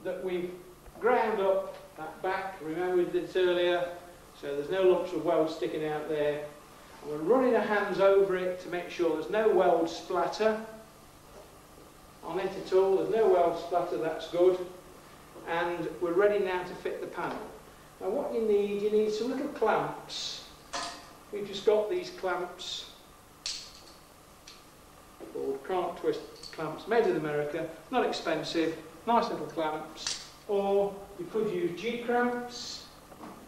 that we've ground up that back, remember we did this earlier, so there's no lumps of weld sticking out there. And we're running our hands over it to make sure there's no weld splatter on it at all. There's no weld splatter, that's good. And we're ready now to fit the panel. Now what you need some little clamps. We've just got these clamps called Crank Twist clamps, made in America, not expensive, nice little clamps. Or you could use G-clamps.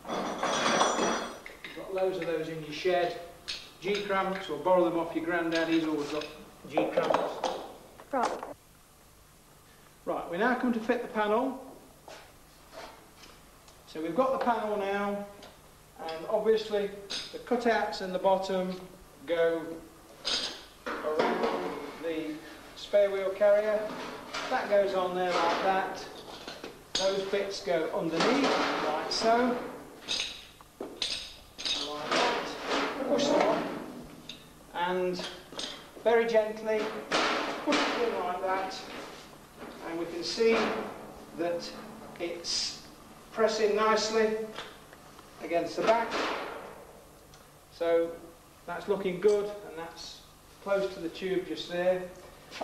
You've got loads of those in your shed. G-clamps, or borrow them off your granddaddy's, always got G-clamps. Right, we now come to fit the panel. So we've got the panel now, and obviously the cutouts in the bottom go around the spare wheel carrier. That goes on there like that. Those bits go underneath, like so. Like that. Push them on. And very gently push it in like that. And we can see that it's pressing nicely against the back. So that's looking good, and that's close to the tube just there.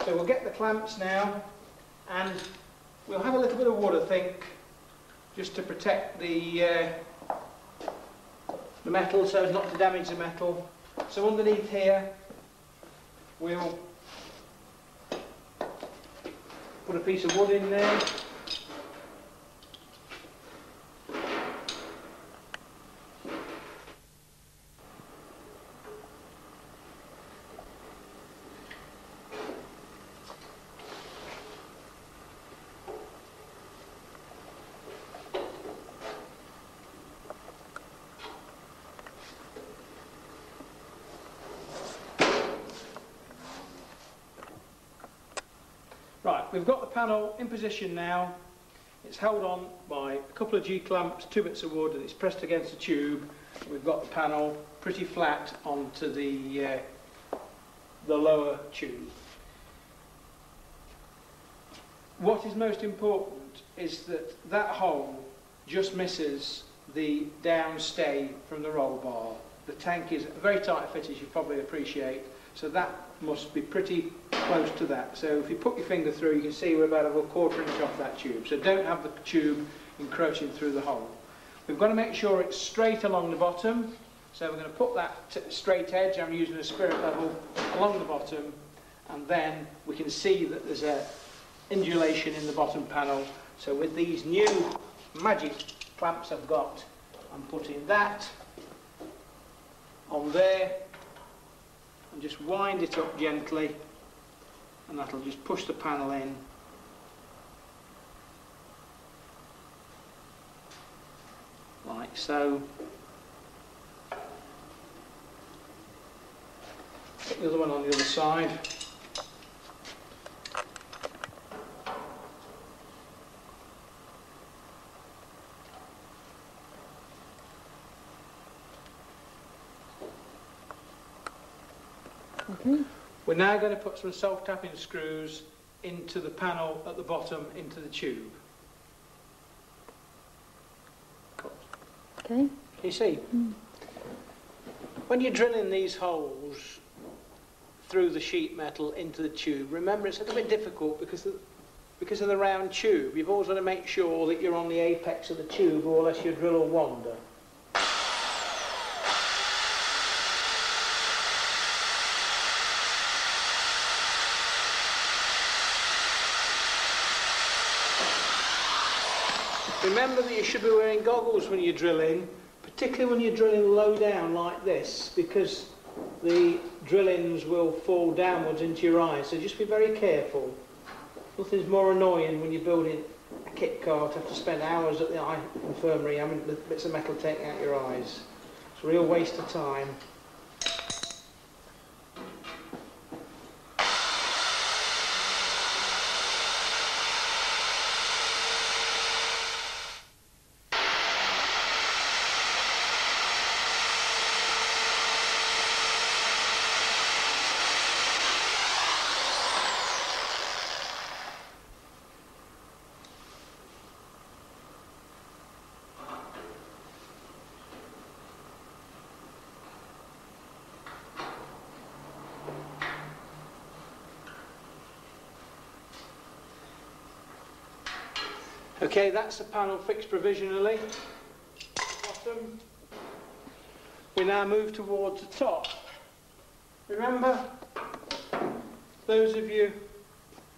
So we'll get the clamps now, and we'll have a little bit of wood, I think, just to protect the metal, so as not to damage the metal. So underneath here, we'll put a piece of wood in there. Right, we've got the panel in position now. It's held on by a couple of G-clamps, 2 bits of wood, and it's pressed against the tube. We've got the panel pretty flat onto the lower tube. What is most important is that that hole just misses the down stay from the roll bar. The tank is a very tight fit, as you probably appreciate, so that must be pretty close to that. So if you put your finger through, you can see we're about a 1/4 inch off that tube. So don't have the tube encroaching through the hole. We've got to make sure it's straight along the bottom. So we're going to put that straight edge, I'm using a spirit level, along the bottom, and then we can see that there's a indulation in the bottom panel. So with these new magic clamps I've got, I'm putting that on there and just wind it up gently, and that'll just push the panel in. Like so. Put the other one on the other side. Okay. We're now going to put some self-tapping screws into the panel at the bottom, into the tube. Okay. You see, when you're drilling these holes through the sheet metal into the tube, remember it's a little bit difficult because of the round tube. You've always got to make sure that you're on the apex of the tube, or else your drill will wander. Remember that you should be wearing goggles when you're drilling, particularly when you're drilling low down like this, because the drillings will fall downwards into your eyes, so just be very careful. Nothing's more annoying when you're building a kit car to have to spend hours at the eye infirmary having bits of metal taken out your eyes. It's a real waste of time. Okay, that's the panel fixed provisionally. Bottom. We now move towards the top. Remember, those of you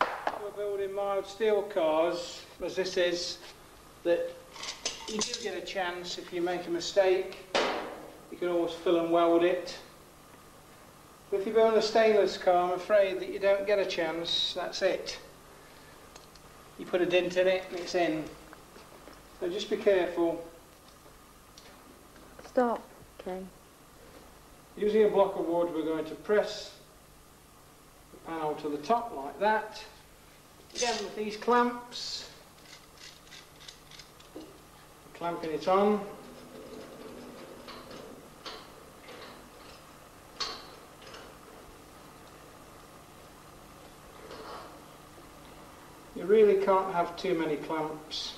who are building mild steel cars, as this is, that you do get a chance if you make a mistake. You can always fill and weld it. But if you're building a stainless car, I'm afraid that you don't get a chance. That's it. You put a dent in it and it's in. So just be careful. Stop. Okay. Using a block of wood, we're going to press the panel to the top like that. Again with these clamps. Clamping it on. You really can't have too many clamps.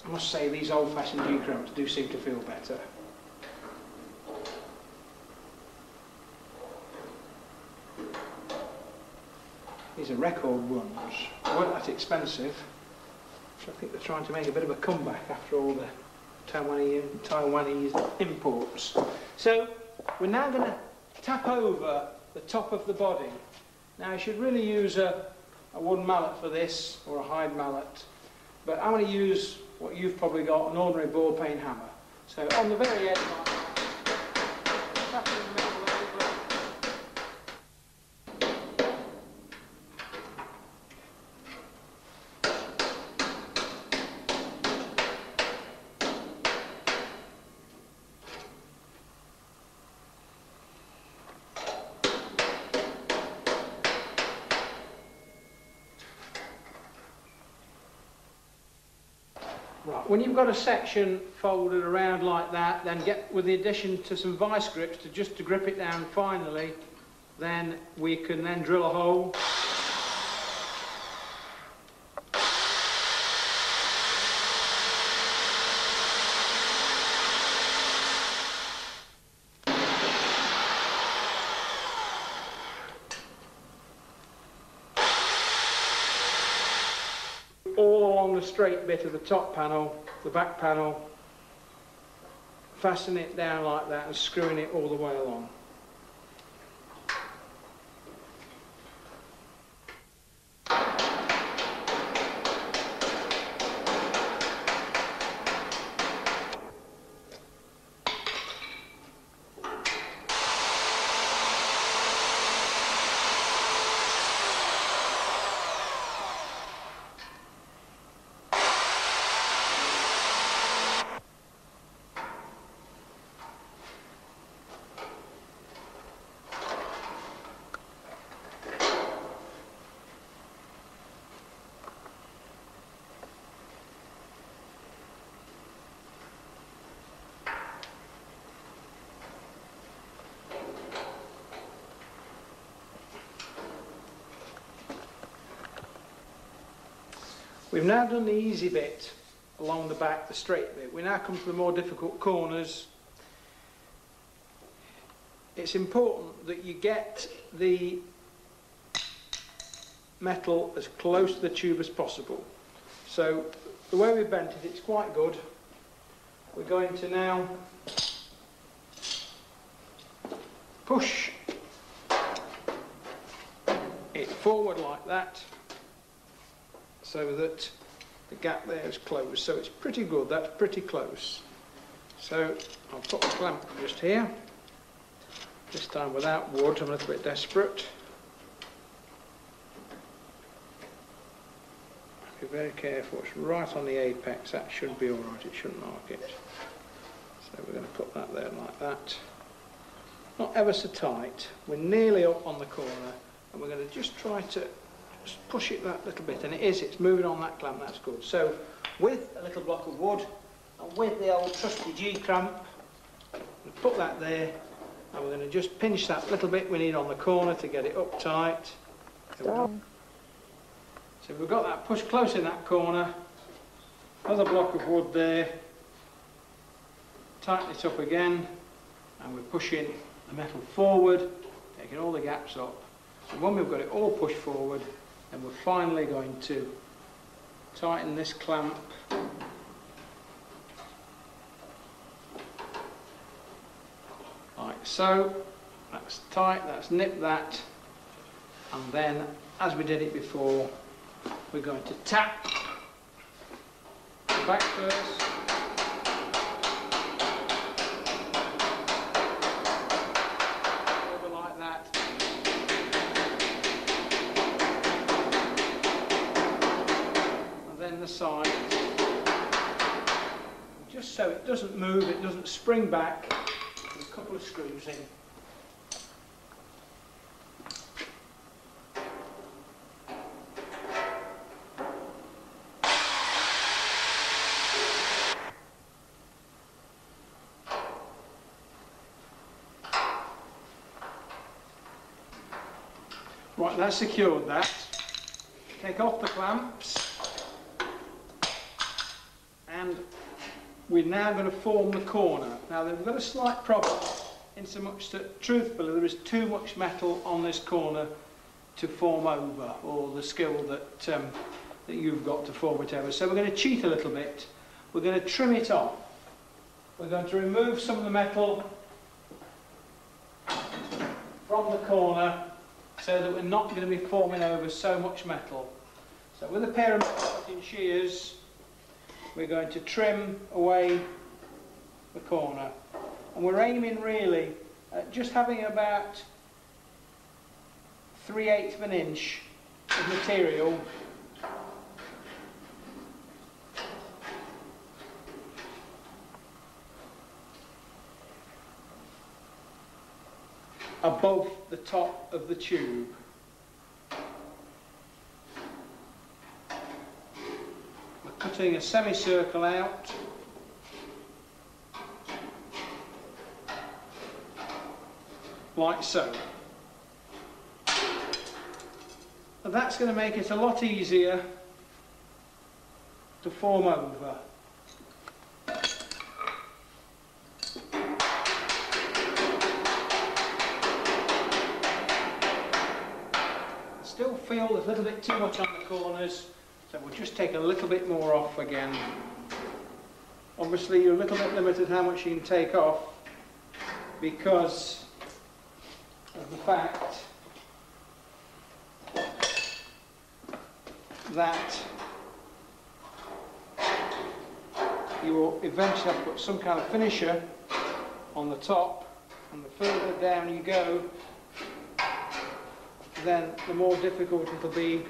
I must say these old-fashioned G-clamps do seem to feel better. These are record ones. They weren't that expensive. So I think they're trying to make a bit of a comeback after all the Taiwanese imports. So we're now going to tap over the top of the body. Now you should really use a wooden mallet for this, or a hide mallet. But I'm going to use what you've probably got, an ordinary ball peen hammer. So on the very edge like that, tap in the middle a little bit. Right, when you've got a section folded around like that, then get, with the addition to some vice grips to grip it down finally, then we can then drill a hole. All along the straight bit of the top panel, the back panel, fasten it down like that and screwing it all the way along. We've now done the easy bit along the back, the straight bit. We now come to the more difficult corners. It's important that you get the metal as close to the tube as possible. So the way we've bent it, it's quite good. We're going to now push it forward like that, so that the gap there is closed. So it's pretty good, that's pretty close. So I'll put the clamp just here, this time without wood. I'm a little bit desperate. Be very careful, it's right on the apex, that should be alright, it shouldn't mark it. So we're going to put that there like that. Not ever so tight, we're nearly up on the corner, and we're going to just try to push it that little bit, and it's moving on that clamp, that's good. So with a little block of wood and with the old trusty G-clamp, we'll put that there, and we're going to just pinch that little bit we need on the corner to get it up tight. So we've got that pushed close in that corner, another block of wood there, tighten it up again, and we're pushing the metal forward, taking all the gaps up. So when we've got it all pushed forward, then we're finally going to tighten this clamp like so. That's tight, that's nipped that, and then as we did it before, we're going to tap the back first, over like that, and then the side, just so it doesn't move, it doesn't spring back, with a couple of screws in. Right, that's secured that. Take off the clamps, and we're now going to form the corner. Now we've got a slight problem in so much that truthfully there is too much metal on this corner to form over, or the skill that, that you've got to form whatever. So we're going to cheat a little bit. We're going to trim it off. We're going to remove some of the metal from the corner, so that we're not going to be forming over so much metal. So with a pair of cutting shears, we're going to trim away the corner, and we're aiming really at just having about 3/8 of an inch of material above the top of the tube. We're cutting a semicircle out, like so. And that's going to make it a lot easier to form over. Still feel there's a little bit too much on the corners, so we'll just take a little bit more off again. Obviously you're a little bit limited how much you can take off because of the fact that you will eventually have to put some kind of finisher on the top, and the further down you go, then the more difficult it'll be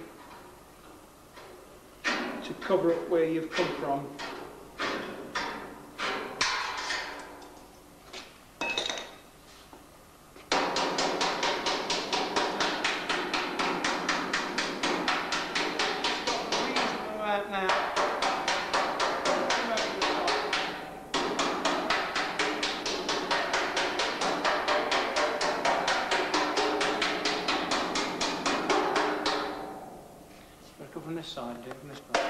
to cover up where you've come from. From this side, from this side.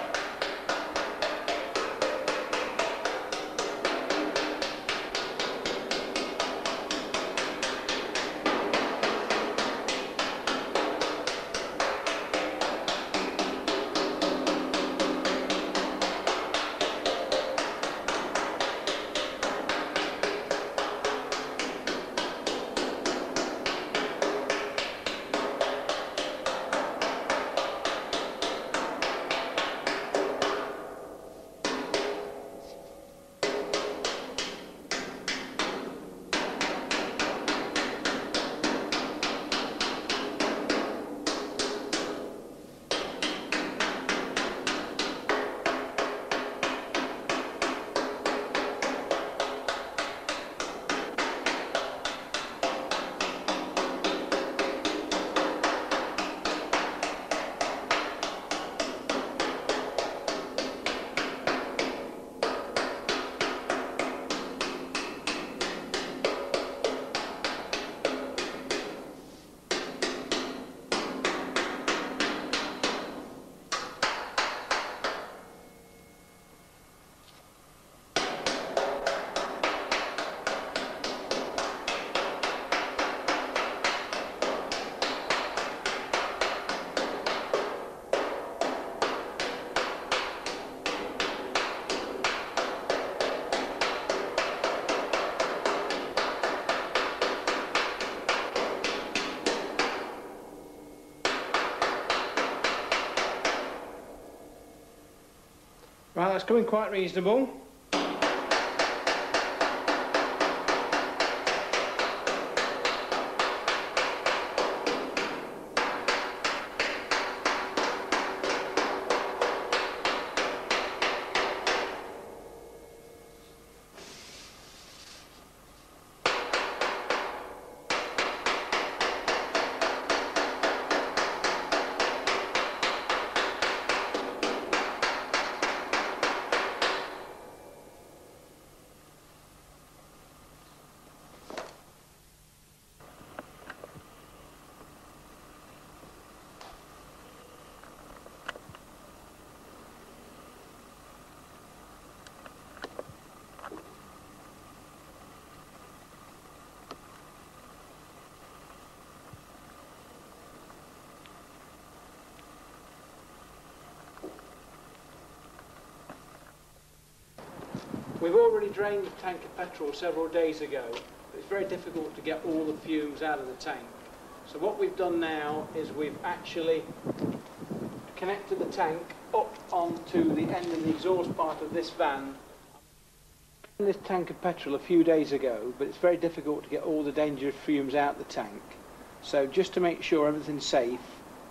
Right, that's coming quite reasonable. We've already drained the tank of petrol several days ago, but it's very difficult to get all the fumes out of the tank. So what we've done now is we've actually connected the tank up onto the end of the exhaust part of this van. This tank of petrol a few days ago, but it's very difficult to get all the dangerous fumes out of the tank. So just to make sure everything's safe,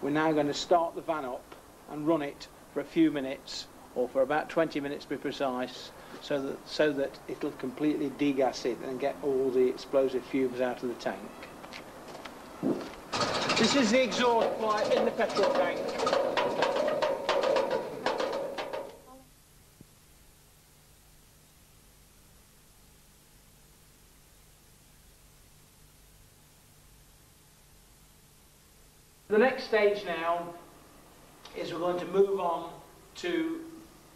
we're now going to start the van up and run it for a few minutes, or for about 20 minutes to be precise, so that it'll completely degas it and get all the explosive fumes out of the tank. This is the exhaust pipe in the petrol tank. The next stage now is we're going to move on to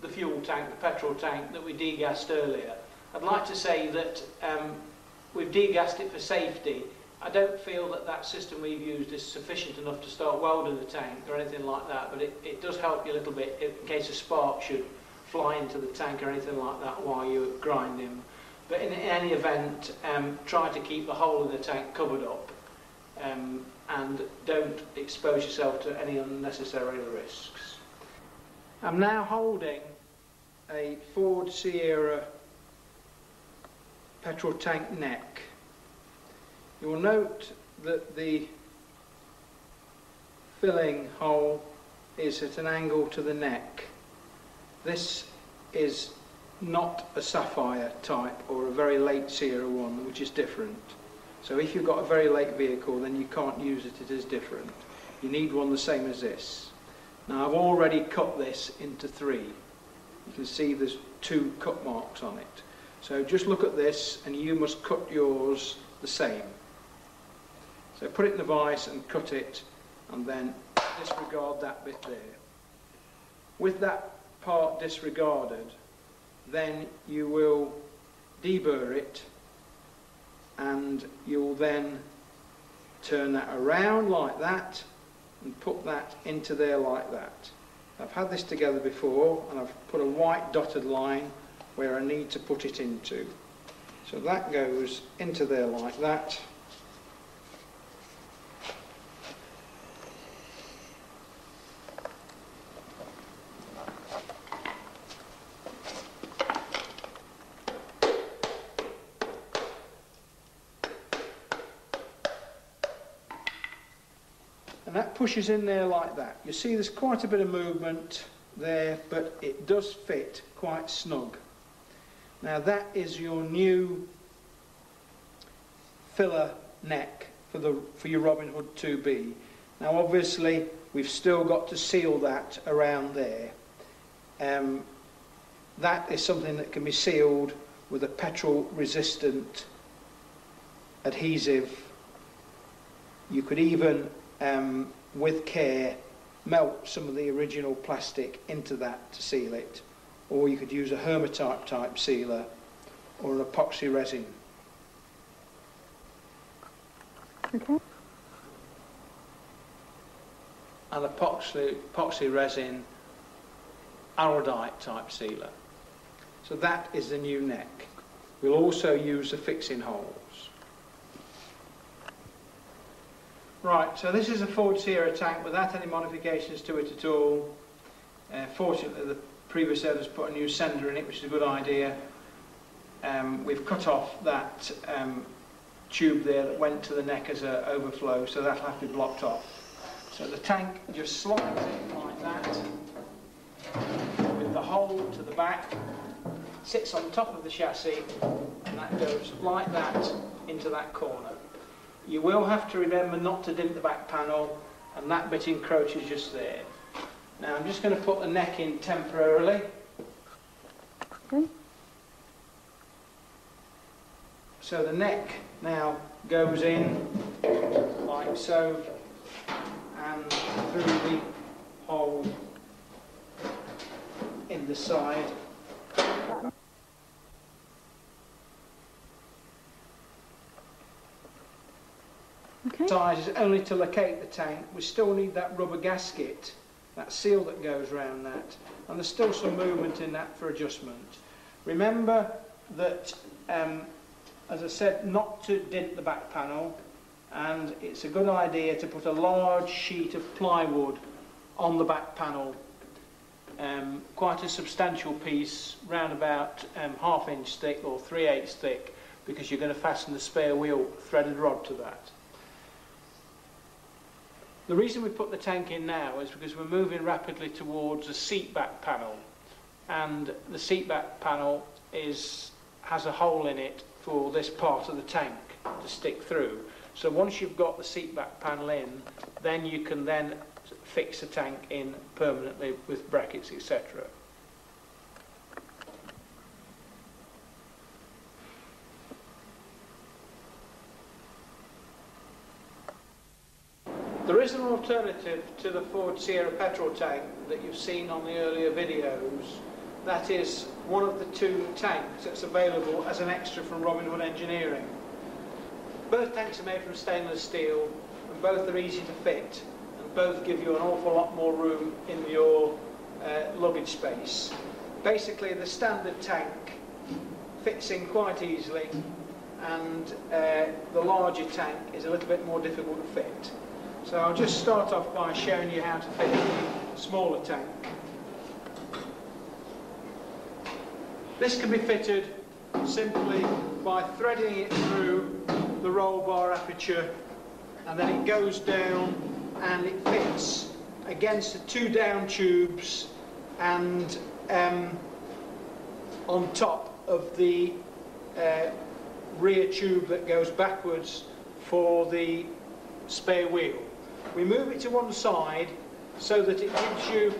the fuel tank, the petrol tank that we degassed earlier. I'd like to say that we've degassed it for safety. I don't feel that that system we've used is sufficient enough to start welding the tank or anything like that, but it does help you a little bit in case a spark should fly into the tank or anything like that while you're grinding. But in any event, try to keep the whole of the tank covered up and don't expose yourself to any unnecessary risks. I'm now holding a Ford Sierra petrol tank neck. You will note that the filling hole is at an angle to the neck. This is not a Sapphire type or a very late Sierra one, which is different. So if you've got a very late vehicle, then you can't use it, it is different. You need one the same as this. Now I've already cut this into 3. You can see there's 2 cut marks on it. So just look at this and you must cut yours the same. So put it in the vise and cut it, and then disregard that bit there. With that part disregarded, then you will deburr it, and you'll then turn that around like that and put that into there like that. I've had this together before and I've put a white dotted line where I need to put it into. So that goes into there like that. And that pushes in there like that. You see there's quite a bit of movement there, but it does fit quite snug. Now that is your new filler neck for your Robin Hood 2B. Now obviously we've still got to seal that around there. That is something that can be sealed with a petrol resistant adhesive. You could even with care melt some of the original plastic into that to seal it, or you could use a Hermatite type sealer or an epoxy resin. Okay. An epoxy resin Arodite type sealer. So that is the new neck. We'll also use the fixing holes. Right, so this is a Ford Sierra tank without any modifications to it at all. Fortunately the previous owners put a new sender in it, which is a good idea. We've cut off that tube there that went to the neck as an overflow, so that'll have to be blocked off. So the tank just slides in like that, with the hole to the back, sits on top of the chassis, and that goes like that into that corner. You will have to remember not to dent the back panel, and that bit encroaches just there. Now I'm just going to put the neck in temporarily. Okay. So the neck now goes in like so, and through the hole in the side. Okay. Size is only to locate the tank. We still need that rubber gasket, that seal that goes around that, and there's still some movement in that for adjustment. Remember that, as I said, not to dent the back panel, and it's a good idea to put a large sheet of plywood on the back panel, quite a substantial piece, round about ½ inch thick or 3/8 thick, because you're going to fasten the spare wheel threaded rod to that. The reason we put the tank in now is because we're moving rapidly towards a seat back panel, and the seat back panel has a hole in it for this part of the tank to stick through. So once you've got the seat back panel in, then you can then fix the tank in permanently with brackets, etc. There is an alternative to the Ford Sierra petrol tank that you've seen on the earlier videos. That is one of the two tanks that's available as an extra from Robin Hood Engineering. Both tanks are made from stainless steel, and both are easy to fit, and both give you an awful lot more room in your luggage space. Basically, the standard tank fits in quite easily, and the larger tank is a little bit more difficult to fit. So I'll just start off by showing you how to fit the smaller tank. This can be fitted simply by threading it through the roll bar aperture, and then it goes down and it fits against the two down tubes and on top of the rear tube that goes backwards for the spare wheel. We move it to one side so that it gives you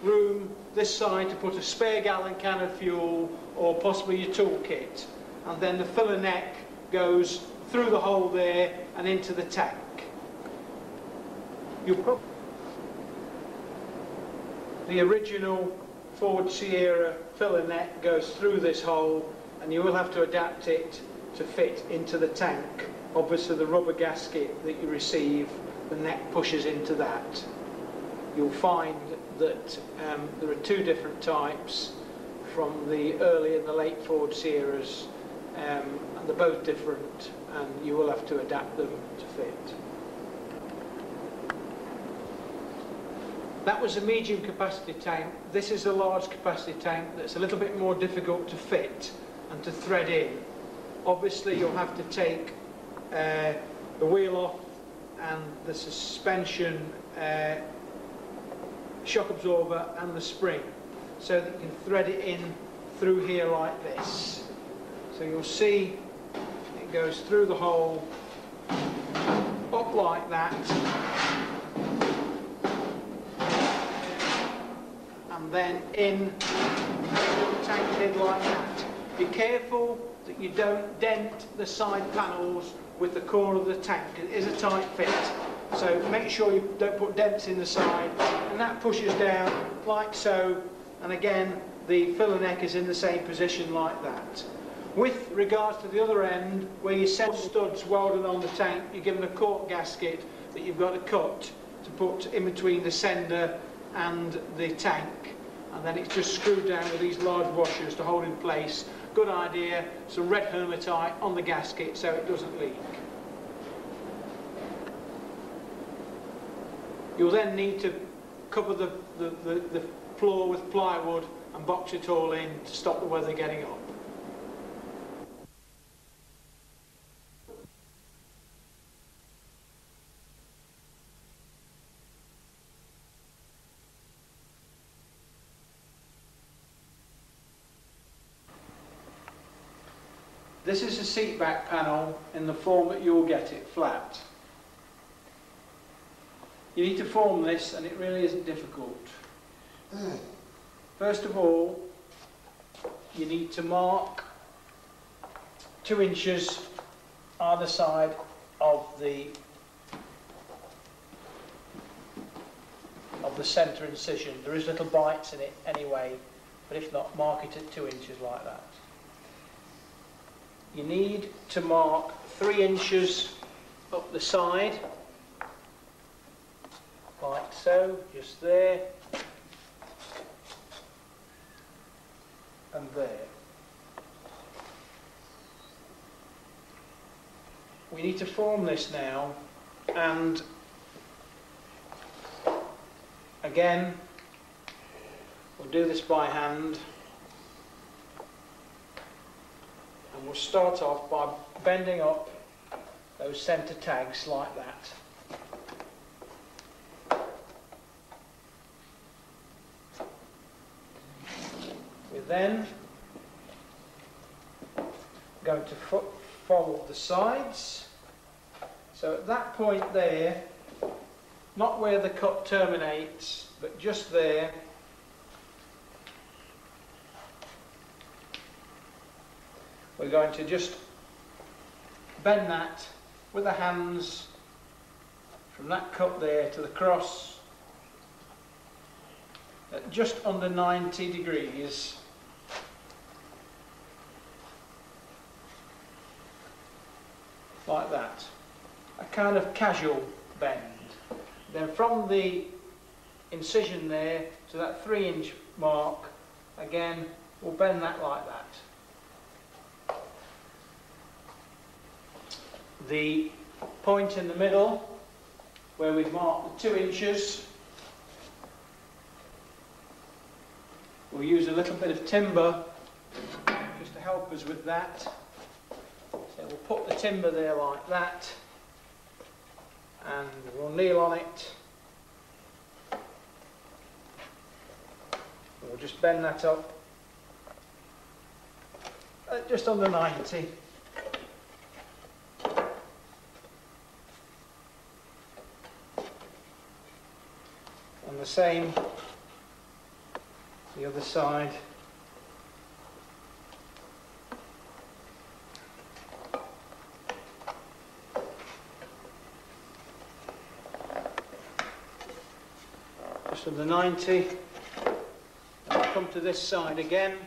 room this side to put a spare gallon can of fuel or possibly your toolkit, and then the filler neck goes through the hole there and into the tank. The original Ford Sierra filler neck goes through this hole, and you will have to adapt it to fit into the tank. Obviously the rubber gasket that you receive, the neck pushes into that. You'll find that there are two different types from the early and the late Ford Sierras, and they're both different, and you will have to adapt them to fit. That was a medium capacity tank. This is a large capacity tank that's a little bit more difficult to fit and to thread in. Obviously you'll have to take the wheel off and the suspension shock absorber and the spring, so that you can thread it in through here like this. So you'll see it goes through the hole, up like that, and then in the tank lid like that. Be careful that you don't dent the side panels with the core of the tank. It is a tight fit, so make sure you don't put dents in the side, and that pushes down like so, and again the filler neck is in the same position like that. With regards to the other end, where you set studs welded on the tank, you're given a cork gasket that you've got to cut to put in between the sender and the tank, and then it's just screwed down with these large washers to hold in place. Good idea, some red hematite on the gasket so it doesn't leak. You'll then need to cover the floor with plywood and box it all in to stop the weather getting up. This is a seat back panel in the form that you'll get it, flat. You need to form this, and it really isn't difficult. First of all, you need to mark 2 inches either side of the centre incision. There is little bites in it anyway, but if not, mark it at 2 inches like that. You need to mark 3 inches up the side, like so, just there, and there. We need to form this now, and again, we'll do this by hand. And we'll start off by bending up those centre tags like that. We're then going to follow the sides. So at that point there, not where the cut terminates, but just there, we're going to just bend that with the hands from that cut there to the cross at just under 90 degrees. Like that. A kind of casual bend. Then from the incision there to that 3-inch mark, again, we'll bend that like that. The point in the middle where we've marked the 2 inches, we'll use a little bit of timber just to help us with that. So we'll put the timber there like that, and we'll kneel on it. We'll just bend that up at just under 90. And the same, the other side. Just under 90. And we'll come to this side again.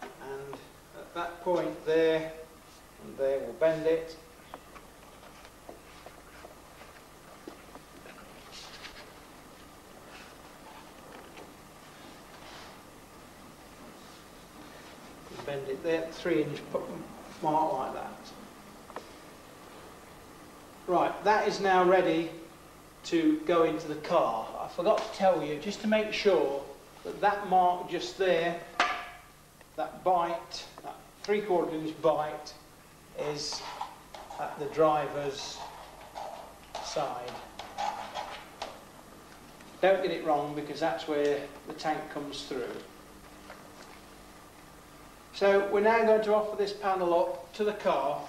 And at that point there, and there, we'll bend it. Bend it there, 3-inch mark like that. Right, that is now ready to go into the car. I forgot to tell you, just to make sure that that mark just there, that bite, that 3/4-inch bite, is at the driver's side. Don't get it wrong, because that's where the tank comes through. So we're now going to offer this panel up to the car.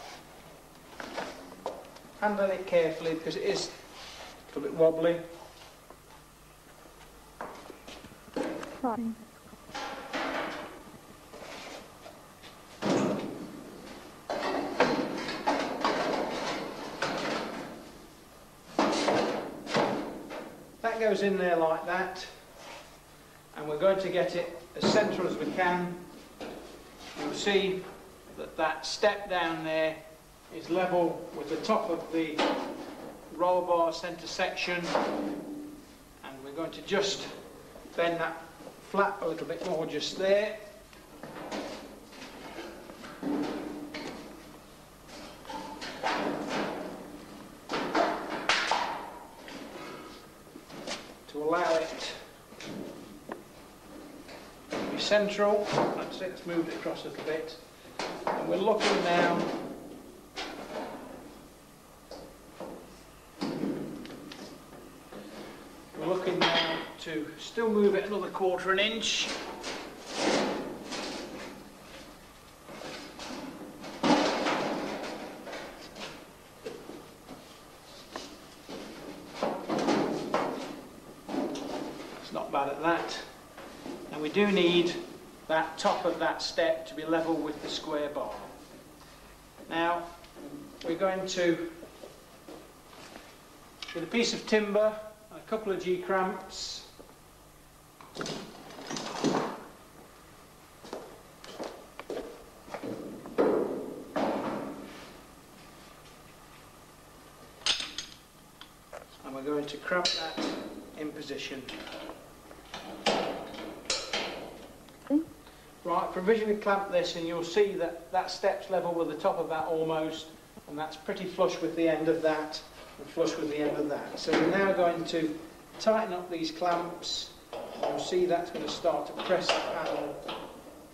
Handle it carefully because it is a little bit wobbly. Right. That goes in there like that, and we're going to get it as central as we can. You'll see that that step down there is level with the top of the roll bar centre section, and we're going to just bend that flap a little bit more just there. allow it to be central. That's it, let's move it across a little bit. And we're looking now to still move it another 1/4 inch. It's not bad at that. And we do need that top of that step to be level with the square bar. Now we're going to, with a piece of timber, a couple of G-cramps, and we're going to cramp that in position. Right, provisionally clamp this, and you'll see that that step's level with the top of that almost, and that's pretty flush with the end of that and flush with the end of that. So we're now going to tighten up these clamps. You'll see that's going to start to press the panel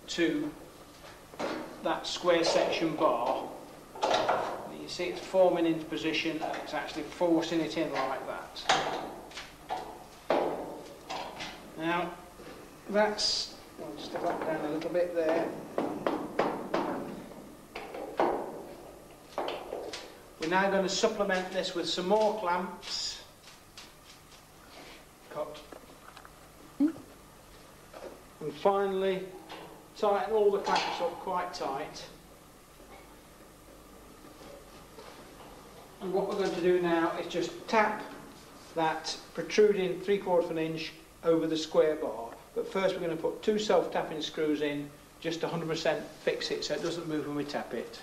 to that square section bar. And you see it's forming into position, and it's actually forcing it in like that. Now that's, I'll just step that down a little bit there. We're now going to supplement this with some more clamps. Cut. And finally, tighten all the clamps up quite tight. And what we're going to do now is just tap that protruding 3/4 inch over the square bar. But first we're going to put 2 self-tapping screws in, just 100% fix it so it doesn't move when we tap it.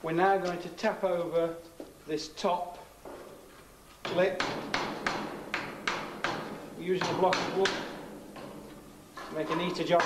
We're now going to tap over this top clip. We're using a block of wood to make a neater job.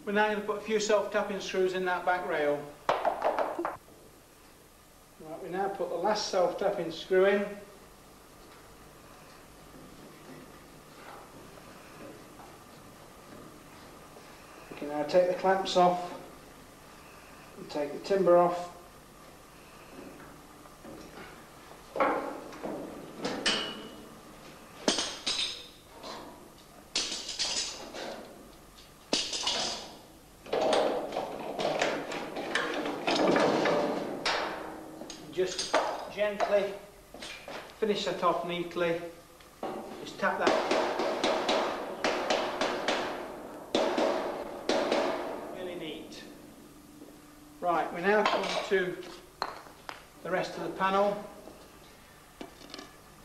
We're now going to put a few self-tapping screws in that back rail. Right, we now put the last self-tapping screw in. Now take the clamps off and take the timber off. Just gently finish that off neatly. Just tap that. Really neat. Right, we now come to the rest of the panel.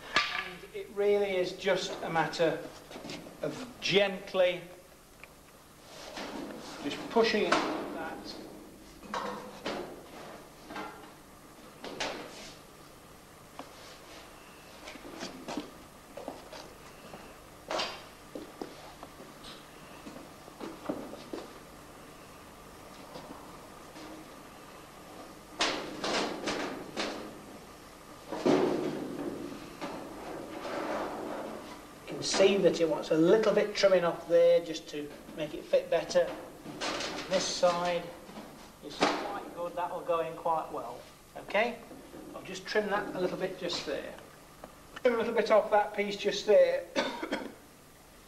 And it really is just a matter of gently just pushing it like that. See that it wants a little bit trimming off there just to make it fit better. And this side is quite good, that will go in quite well. Okay, I'll just trim that a little bit just there. Trim a little bit off that piece just there.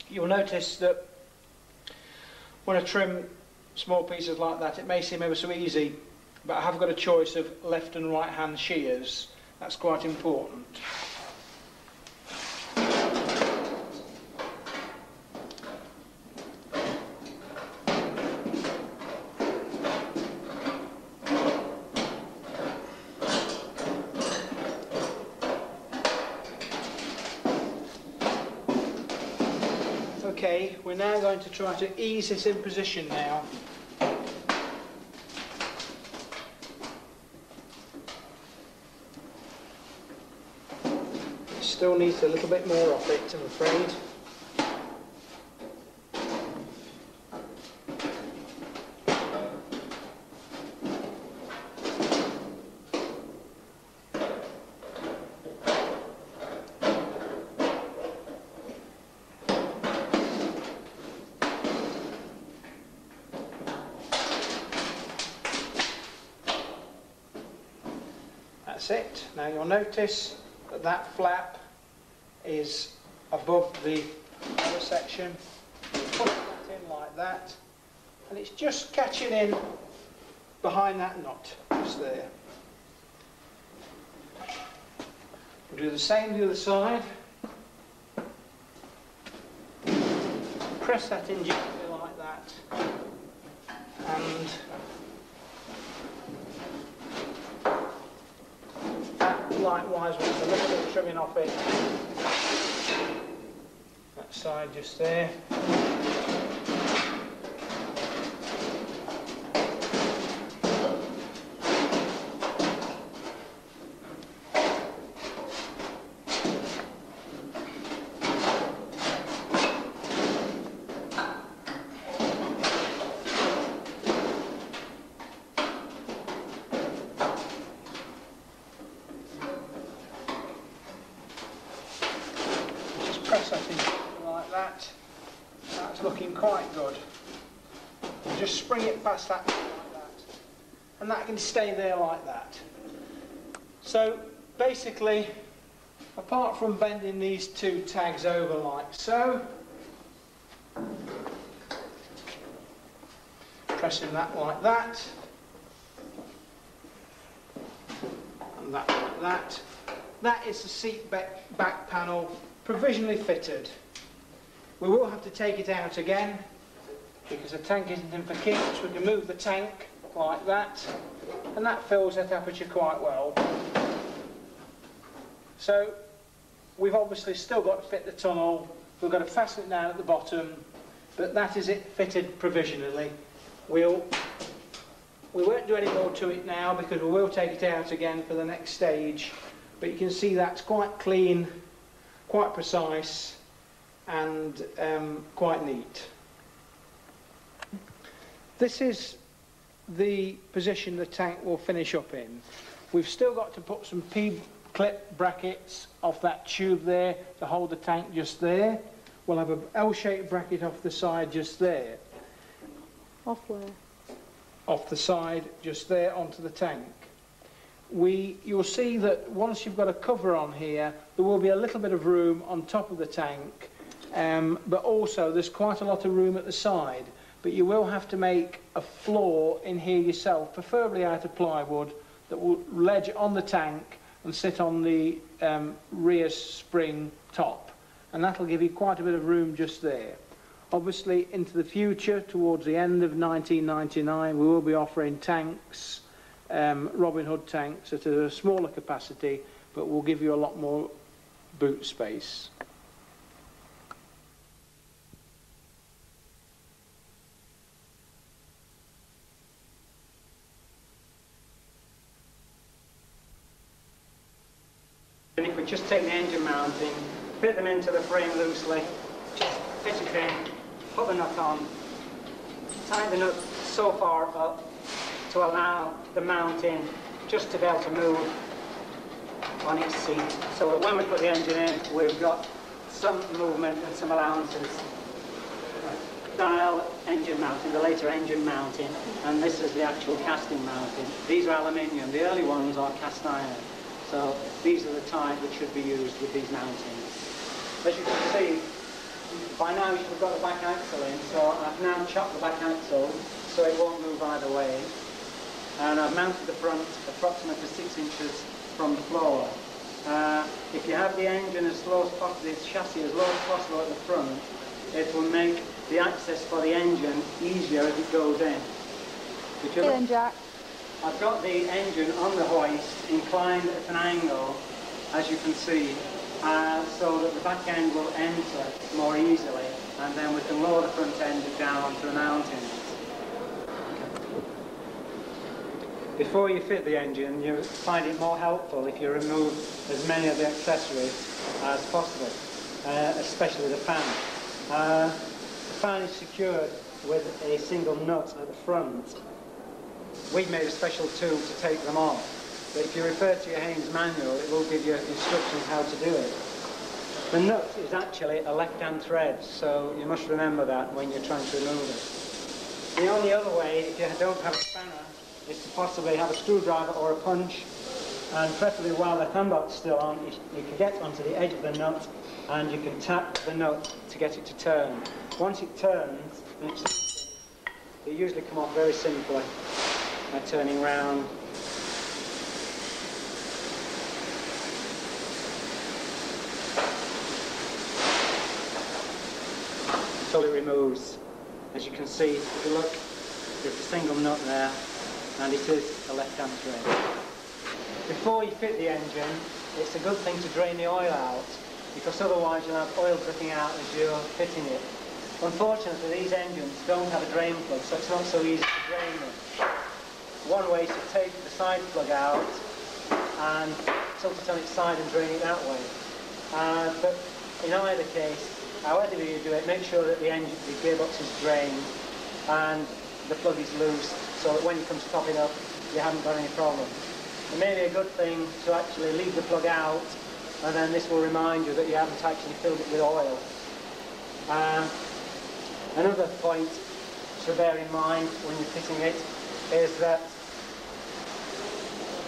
You'll notice that when I trim small pieces like that, it may seem ever so easy, but I have got a choice of left and right hand shears. That's quite important. Okay, we're now going to try to ease this in position now. It still needs a little bit more of it, I'm afraid. That's it. Now you'll notice that that flap is above the other section. Put that in like that, and it's just catching in behind that knot, just there. We'll do the same the other side. Press that in gently like that, and likewise with a little bit of trimming off it. That side just there. Press that in like that. That's looking quite good. And just spring it past that like that. And that can stay there like that. So basically, apart from bending these two tags over like so, pressing that like that, and that like that, that is the seat back panel provisionally fitted. We will have to take it out again because the tank isn't in for keeps. We can move the tank like that, and that fills that aperture quite well. So we've obviously still got to fit the tunnel. We've got to fasten it down at the bottom, but that is it fitted provisionally. We won't do any more to it now because we will take it out again for the next stage, but you can see that's quite clean, quite precise, and quite neat. This is the position the tank will finish up in. We've still got to put some P-clip brackets off that tube there to hold the tank just there. We'll have an L-shaped bracket off the side just there. Off where? Off the side, just there onto the tank. You'll see that once you've got a cover on here, there will be a little bit of room on top of the tank, but also there's quite a lot of room at the side. But you will have to make a floor in here yourself, preferably out of plywood, that will ledge on the tank and sit on the rear spring top. And that'll give you quite a bit of room just there. Obviously, into the future, towards the end of 1999, we will be offering tanks, Robin Hood tanks at a smaller capacity, but will give you a lot more boot space. And if we just take the engine mounting, fit them into the frame loosely, just fit it in, put the nut on, tighten the nut so far up to allow the mounting just to be able to move on its seat, so that when we put the engine in, we've got some movement and some allowances. Dial engine mounting, the later engine mounting, and this is the actual casting mounting. These are aluminium, the early ones are cast iron. So these are the type that should be used with these mountings. As you can see, by now we've got the back axle in, so I've now chopped the back axle so it won't move either way. And I've mounted the front approximately 6 inches from the floor. If you have the engine as low as possible, the chassis as low as possible at the front, it will make the access for the engine easier as it goes in. Here, Jack. I've got the engine on the hoist inclined at an angle, as you can see, so that the back end will enter more easily, and then we can lower the front end down to the mountings. Before you fit the engine, you find it more helpful if you remove as many of the accessories as possible, especially the fan. The fan is secured with a single nut at the front. We've made a special tool to take them off, but if you refer to your Haynes manual, it will give you instructions how to do it. The nut is actually a left-hand thread, so you must remember that when you're trying to remove it. The only other way, if you don't have a spanner, is to possibly have a screwdriver or a punch, and preferably while the handbox's still on, you can get onto the edge of the nut and you can tap the nut to get it to turn. Once it turns, it usually come off very simply by turning round. Until it removes. As you can see, if you look, there's a single nut there, and it is a left-hand thread. Before you fit the engine, it's a good thing to drain the oil out, because otherwise you'll have oil dripping out as you're fitting it. Unfortunately, these engines don't have a drain plug, so it's not so easy to drain them. One way is to take the side plug out and tilt it on its side and drain it that way. But in either case, however you do it, make sure that the gearbox is drained and the plug is loose, so that when it comes topping up, you haven't got any problem. It may be a good thing to actually leave the plug out, and then this will remind you that you haven't actually filled it with oil. Another point to bear in mind when you're fitting it is that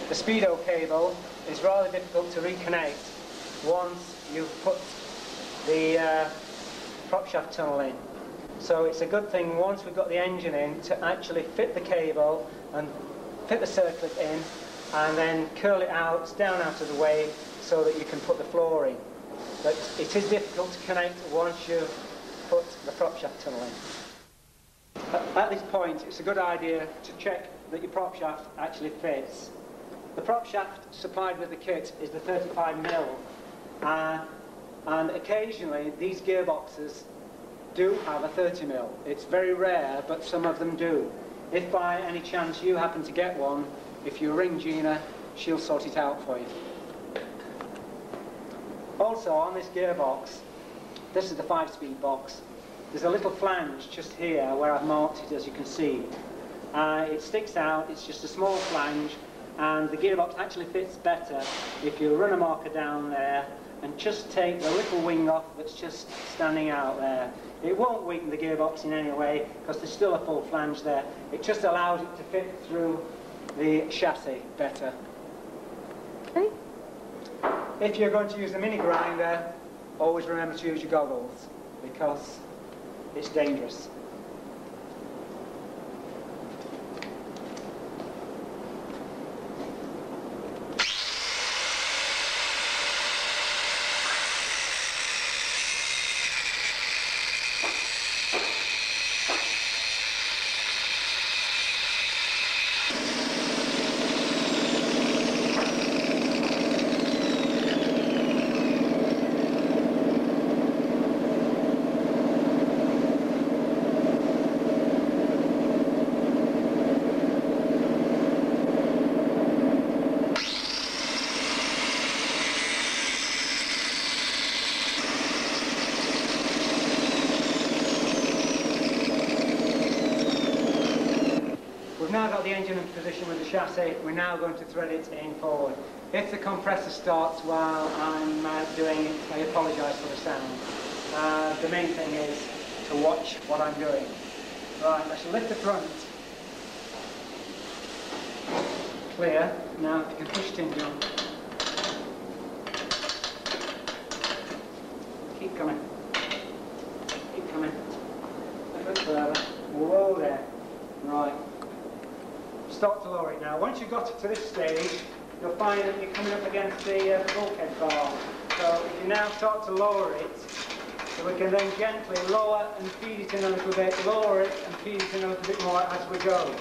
the speedo cable is rather difficult to reconnect once you've put the prop shaft tunnel in. So it's a good thing once we've got the engine in to actually fit the cable and fit the circlip in and then curl it out, down out of the way so that you can put the floor in. But it is difficult to connect once you've put the prop shaft tunnel in. At this point, it's a good idea to check that your prop shaft actually fits. The prop shaft supplied with the kit is the 35mm, and occasionally these gearboxes do have a 30mm. It's very rare, but some of them do. If by any chance you happen to get one, if you ring Gina, she'll sort it out for you. Also, on this gearbox, this is the 5-speed box, there's a little flange just here where I've marked it, as you can see. It sticks out, it's just a small flange, and the gearbox actually fits better if you run a marker down there and just take the little wing off that's just standing out there. It won't weaken the gearbox in any way because there's still a full flange there. It just allows it to fit through the chassis better. Okay. If you're going to use the mini grinder, always remember to use your goggles because it's dangerous. Now got the engine in position with the chassis, we're now going to thread it in forward. If the compressor starts while I'm doing it, I apologise for the sound. The main thing is to watch what I'm doing. Right, let's lift the front. Clear. Now if you can push it in, John. Keep coming. Keep coming. A little bit further. Whoa there. Right. Start to lower it now. Once you've got it to this stage, you'll find that you're coming up against the bulkhead bar. So if you now start to lower it, so we can then gently lower and feed it in a little bit, lower it and feed it in a little bit more as we go.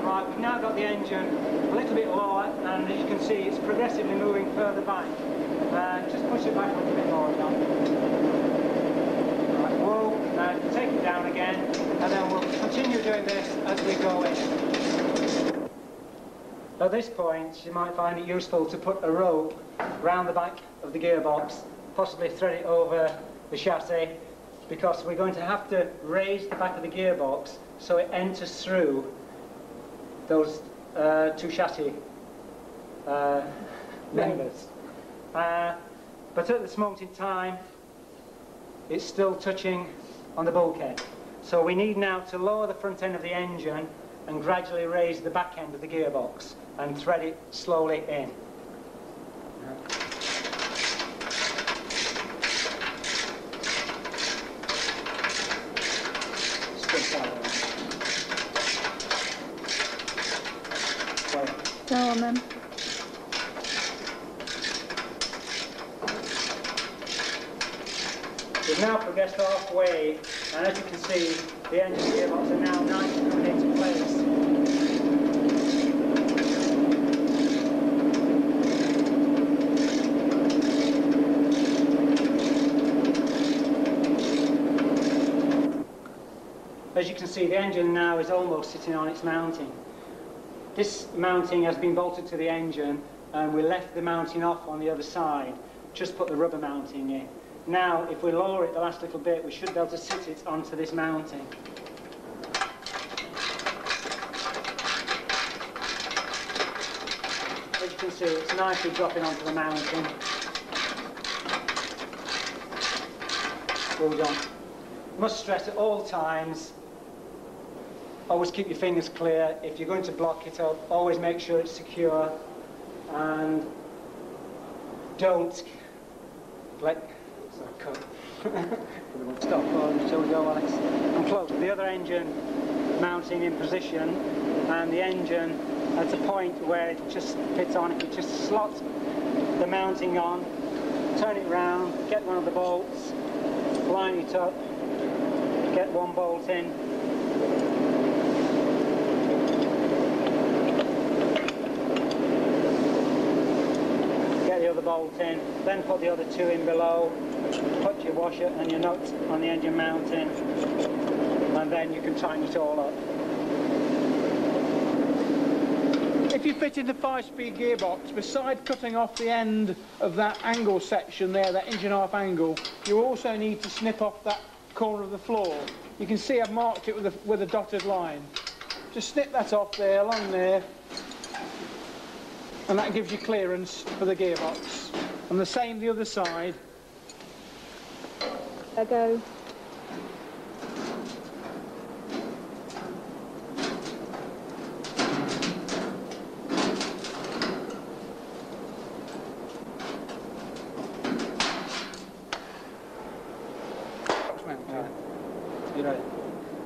Right, we've now got the engine a little bit lower, and as you can see, it's progressively moving further back. Just push it back a little bit more, John. Right, whoa, now take it down again, and then we'll continue doing this as we go in. At this point, you might find it useful to put a rope round the back of the gearbox, possibly thread it over the chassis, because we're going to have to raise the back of the gearbox so it enters through those two chassis members. But at this moment in time, it's still touching on the bulkhead. So we need now to lower the front end of the engine and gradually raise the back end of the gearbox and thread it slowly in. Go on then. We've now progressed halfway, and as you can see, the engine gearbox are now nicely coming into place. As you can see, the engine now is almost sitting on its mounting. This mounting has been bolted to the engine, and we left the mounting off on the other side. Just put the rubber mounting in. Now, if we lower it the last little bit, we should be able to sit it onto this mounting. As you can see, it's nicely dropping onto the mounting. Well done. Must stress at all times, always keep your fingers clear. If you're going to block it up, always make sure it's secure, and don't let... Stop until we go, Alex. I'm close. The other engine mounting in position, and the engine at a point where it just fits on. If you just slot the mounting on, turn it round, get one of the bolts, line it up, get one bolt in. Get the other bolt in, then put the other two in below. Put your washer and your nuts on the engine mounting, and then you can tighten it all up. If you fit in the 5-speed gearbox, beside cutting off the end of that angle section there, that inch and a half angle, you also need to snip off that corner of the floor. You can see I've marked it with a dotted line. Just snip that off there, along there, and that gives you clearance for the gearbox. And the same the other side. There go.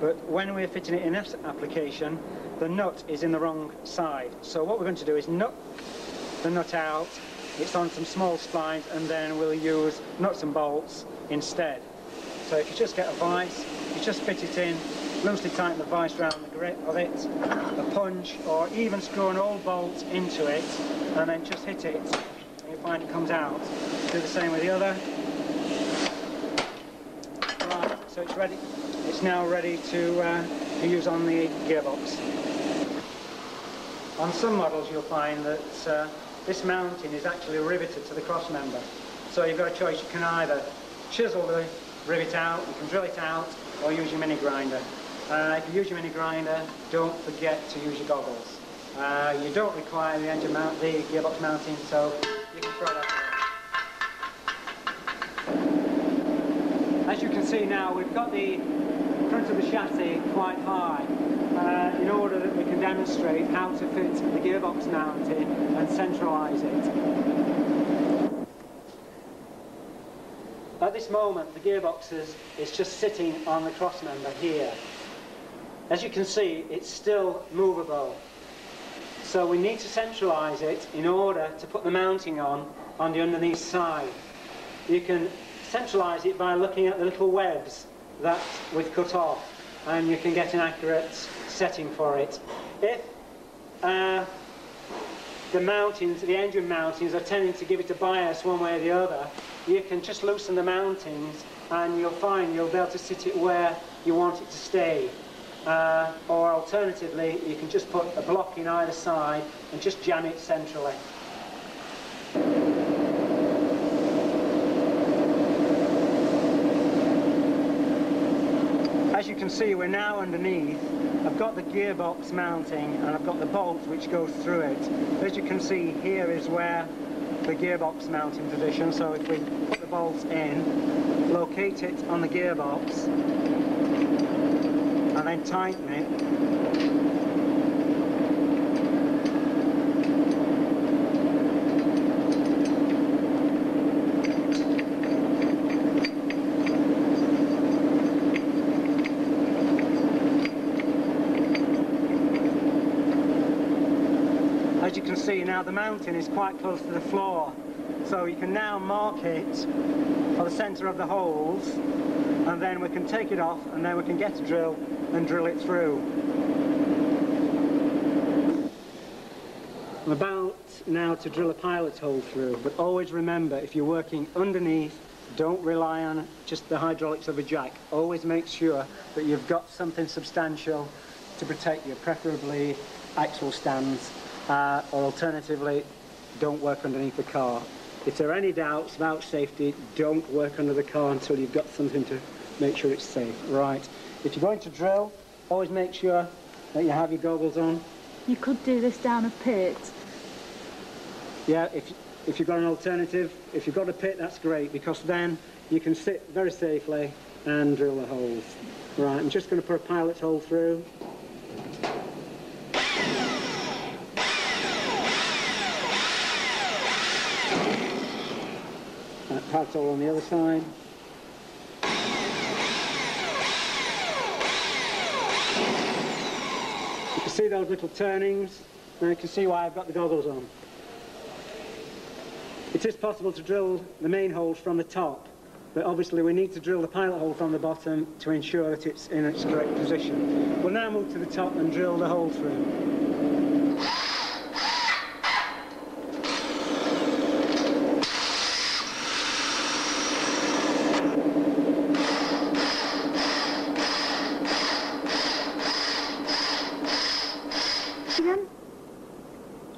But when we're fitting it in this application, the nut is in the wrong side. So what we're going to do is nut the nut out, it's on some small splines, and then we'll use nuts and bolts instead. So if you just get a vice, you just fit it in, loosely tighten the vice around the grip of it, a punch, or even screw an old bolt into it, and then just hit it, and you find it comes out. Do the same with the other. Right, so it's ready. It's now ready to use on the gearbox. On some models you'll find that this mounting is actually riveted to the cross member. So you've got a choice. You can either chisel the rivet out, you can drill it out, or use your mini grinder. If you use your mini grinder, don't forget to use your goggles. You don't require the engine mount, the gearbox mounting, so you can throw that away. As you can see now, we've got the front of the chassis quite high in order that we can demonstrate how to fit the gearbox mounting and centralise it. At this moment, the gearbox is just sitting on the cross member here. As you can see, it's still movable. So we need to centralise it in order to put the mounting on the underneath side. You can centralise it by looking at the little webs that we've cut off, and you can get an accurate setting for it. If the mountings, the engine mountings, are tending to give it a bias one way or the other, you can just loosen the mountings and you'll find you'll be able to sit it where you want it to stay. Or alternatively, you can just put a block in either side and just jam it centrally. As you can see, we're now underneath. I've got the gearbox mounting and I've got the bolt which goes through it. As you can see, here is where the gearbox mounting position. So if we put the bolts in, locate it on the gearbox, and then tighten it. As you can see now, the mounting is quite close to the floor, so you can now mark it for the centre of the holes, and then we can take it off, and then we can get a drill and drill it through. I'm about now to drill a pilot hole through, but always remember, if you're working underneath, don't rely on just the hydraulics of a jack. Always make sure that you've got something substantial to protect you, preferably axle stands, or alternatively, don't work underneath the car. If there are any doubts about safety, don't work under the car until you've got something to make sure it's safe. Right. If you're going to drill, always make sure that you have your goggles on. You could do this down a pit. Yeah, if you've got an alternative, if you've got a pit, that's great, because then you can sit very safely and drill the holes. Right, I'm just going to put a pilot hole through. Pilot hole on the other side. You can see those little turnings, and you can see why I've got the goggles on. It is possible to drill the main holes from the top, but obviously we need to drill the pilot hole from the bottom to ensure that it's in its correct position. We'll now move to the top and drill the hole through.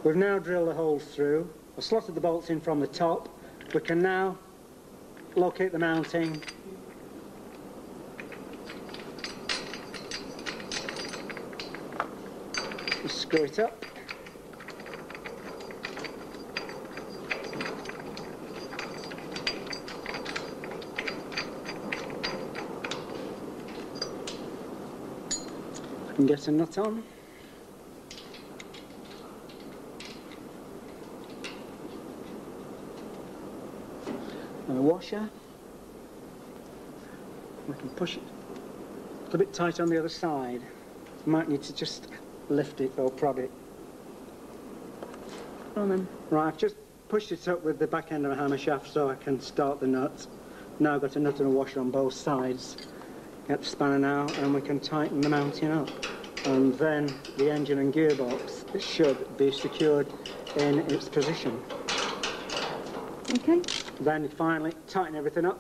We've now drilled the holes through. I've slotted the bolts in from the top. We can now locate the mounting. Just screw it up. And get a nut on. And a washer. We can push it a little bit tight on the other side. You might need to just lift it or prod it. On then. Right, I've just pushed it up with the back end of a hammer shaft so I can start the nut. Now I've got a nut and a washer on both sides. Get the spanner now and we can tighten the mounting up. And then the engine and gearbox should be secured in its position. Okay. Then finally tighten everything up.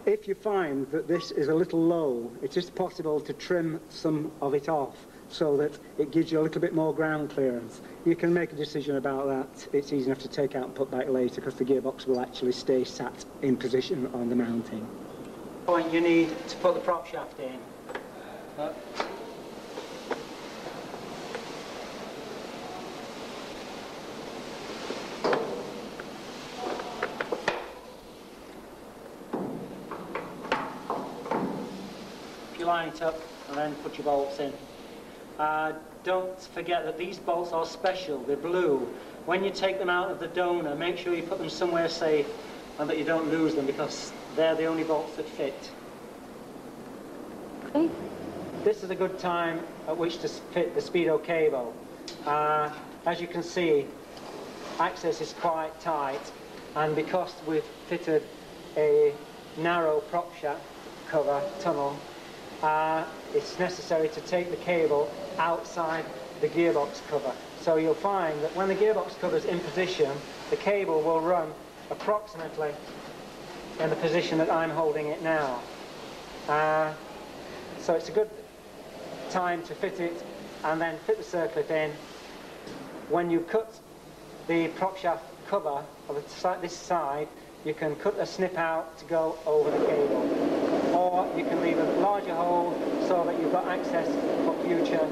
If you find that this is a little low, it is possible to trim some of it off so that it gives you a little bit more ground clearance. You can make a decision about that. It's easy enough to take out and put back later because the gearbox will actually stay sat in position on the mounting. Point you need to put the prop shaft in. You line it up and then put your bolts in. Don't forget that these bolts are special, they're blue. When you take them out of the donor, make sure you put them somewhere safe and that you don't lose them because they're the only bolts that fit. Okay. This is a good time at which to fit the Speedo cable. As you can see, access is quite tight, and because we've fitted a narrow prop shaft cover tunnel, it's necessary to take the cable outside the gearbox cover. So you'll find that when the gearbox cover is in position, the cable will run approximately in the position that I'm holding it now. So it's a good time to fit it and then fit the circlip in. When you cut the prop shaft cover of this side, you can cut a snip out to go over the cable. Or you can leave a larger hole so that you've got access for future